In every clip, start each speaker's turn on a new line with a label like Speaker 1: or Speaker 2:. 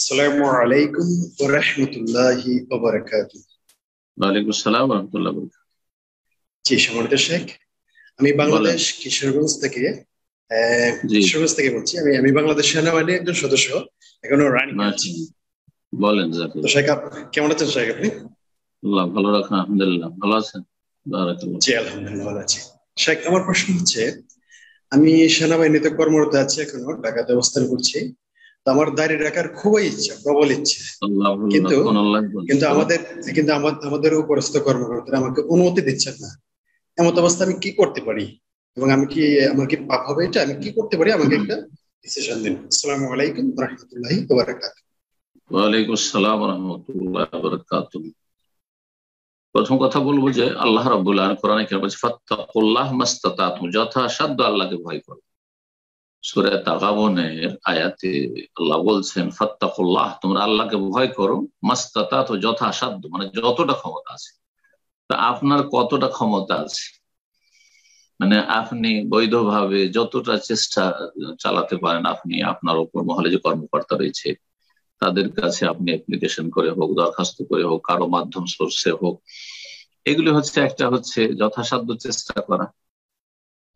Speaker 1: আসসালামু আলাইকুম ওয়া রাহমাতুল্লাহি ওয়া বারাকাতুহু।
Speaker 2: ওয়ালাইকুম আসসালাম ওয়া রাহমাতুল্লাহি ওয়া বারাকাতুহু।
Speaker 1: জি, সম্মানিত শেখ, আমি
Speaker 2: বলেন।
Speaker 1: বাংলাদেশ কিশোরগঞ্জ থেকে
Speaker 2: জি।
Speaker 1: বলছি। আমি বাংলাদেশ সেনাবাহিনীর একজন সদস্য, এখনো রানিং এ আছি।
Speaker 2: মাশাআল্লাহ। বলেন
Speaker 1: তো
Speaker 2: জাযাকাল্লাহ।
Speaker 1: শেখ, কেমন আছেন শেখ আপনি?
Speaker 2: আল্লাহ ভালো রাখেন, আলহামদুলিল্লাহ ভালো আছেন। বারাকাল্লাহ।
Speaker 1: জি, আলহামদুলিল্লাহ ভালো আছি। শেখ, আমার প্রশ্ন হচ্ছে, আমি সেনাবাহিনীতে কর্মরত আছি, এখনো ঢাকাতে অবস্থান করছি। তো আমার দাঁড়িয়ে রাখার খুবই ইচ্ছা, প্রবল ইচ্ছা।
Speaker 2: আল্লাহ ভালো
Speaker 1: কিন্তু
Speaker 2: রাখুন, আল্লাহ
Speaker 1: কিন্তু
Speaker 2: করুন।
Speaker 1: আমাদের উপরস্থ কর্মকর্তারা আমাকে অনুমতি দিচ্ছেন না। এমন অবস্থা আমি কি করতে পারি, এবং আমার কি পাপ হবে? এটা আমি কি করতে পারি? আমাকে একটা ডিসিশন দিন। আসসালামু আলাইকুম ওয়া রাহমাতুল্লাহি ওয়া বারাকাতুহু।
Speaker 2: ওয়ালাইকুম আসসালাম ওয়া রাহমাতুল্লাহি ওয়া বারাকাতুহু। প্রথম কথা বলবো যে আল্লাহ রাব্বুল আলামিন কোরআনে কি বলছে, ফাত্তাকুল্লাহ মাস্তাতাতুম, যথাসাধ্য আল্লাহকে ভয় করো। সূরা তাগাবুনের আয়াতে আল্লাহ বলছেন, ফাত্তাকুল্লাহ, তোমরা আল্লাহকে ভয় করো, মাস্তাতাতু, যথাসাধ্য, মানে যতটা ক্ষমতা আছে। তা আপনার কতটা ক্ষমতা আছে? মানে আপনি বৈধভাবে যতটা চেষ্টা চালাতে পারেন, আপনি আপনার উপর মহলে যে কর্মকর্তা রয়েছে তাদের কাছে আপনি অ্যাপ্লিকেশন করে হোক, দরখাস্ত করে হোক, কারো মাধ্যম সোর্সে হোক, এগুলি হচ্ছে একটা হচ্ছে যথাসাধ্য চেষ্টা করা।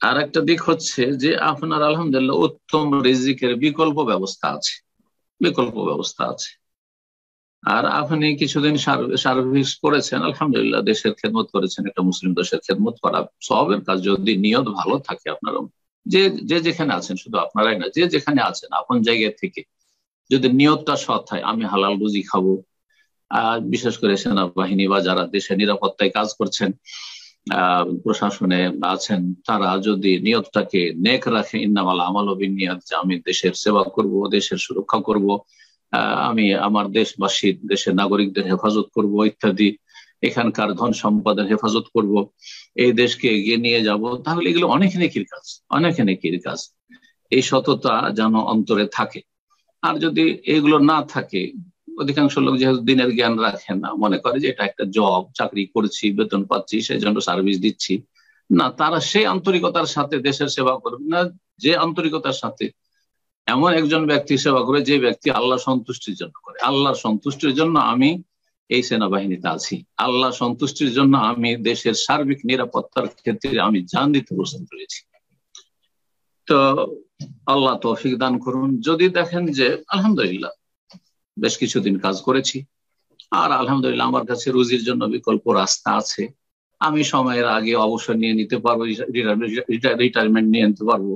Speaker 2: আর একটা দিক হচ্ছে যে আপনার আলহামদুলিল্লাহ উত্তম রিজিকের বিকল্প ব্যবস্থা আছে, বিকল্প ব্যবস্থা আছে। আর আপনি কিছুদিন সার্ভিস করেছেন, আলহামদুলিল্লাহ দেশের খেদমত করেছেন, একটা মুসলিম দেশের খেদমত করা সবের কাজ। যদি নিয়ত ভালো থাকে আপনার, যে যে যেখানে আছেন, শুধু আপনারাই না, যে যেখানে আছেন আপন জায়গা থেকে যদি নিয়তটা সৎ হয়, আমি হালাল রুজি খাবো। বিশেষ করে সেনাবাহিনী বা যারা দেশের নিরাপত্তায় কাজ করছেন, প্রশাসনে আছেন, তারা যদি নিয়তটাকে নেক রাখে, ইন্নামাল আমালু বিন্নিয়াত, যে আমি দেশের সেবা করব, দেশের সুরক্ষা করব, আমি আমার দেশবাসী, দেশের নাগরিকদের হেফাজত করব ইত্যাদি, এখানকার ধন সম্পদের হেফাজত করব, এই দেশকে এগিয়ে নিয়ে যাব, তাহলে এগুলো অনেক নেকির কাজ, অনেক নেকির কাজ। এই সততা যেন অন্তরে থাকে। আর যদি এগুলো না থাকে, অধিকাংশ লোক যেহেতু দিনের জ্ঞান রাখেন না, মনে করে যে এটা একটা জব, চাকরি করছি, বেতন পাচ্ছি, সেই জন্য সার্ভিস দিচ্ছি। না, তারা সেই আন্তরিকতার সাথে দেশের সেবা করবে না যে আন্তরিকতার সাথে এমন একজন ব্যক্তি সেবা করে, যে ব্যক্তি আল্লাহ সন্তুষ্টির জন্য করে। আল্লাহর সন্তুষ্টির জন্য আমি এই সেনাবাহিনীতে আছি, আল্লাহ সন্তুষ্টির জন্য আমি দেশের সার্বিক নিরাপত্তার ক্ষেত্রে আমি জান দিতে প্রস্তুত রয়েছি। তো আল্লাহ তৌফিক দান করুন। যদি দেখেন যে আলহামদুলিল্লাহ বেশ কিছুদিন কাজ করেছি, আর আলহামদুলিল্লাহ আমার কাছে রুজির জন্য বিকল্প রাস্তা আছে, আমি সময়ের আগে অবসর নিয়ে নিতে পারবো, রিটায়ারমেন্ট নিয়ে নিতে পারবো,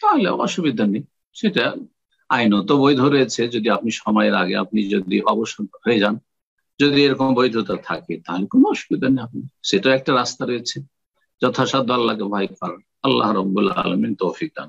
Speaker 2: তাহলে অসুবিধা নেই। সেটা আইনত বৈধ রয়েছে। যদি আপনি সময়ের আগে আপনি যদি অবসর হয়ে যান, যদি এরকম বৈধতা থাকে, তাহলে কোনো অসুবিধা নেই। আপনি সেটা একটা রাস্তা রয়েছে। যথাসাধ্য আল্লাহকে ভয় করেন। আল্লাহ রাব্বুল আলামিন তৌফিক দান।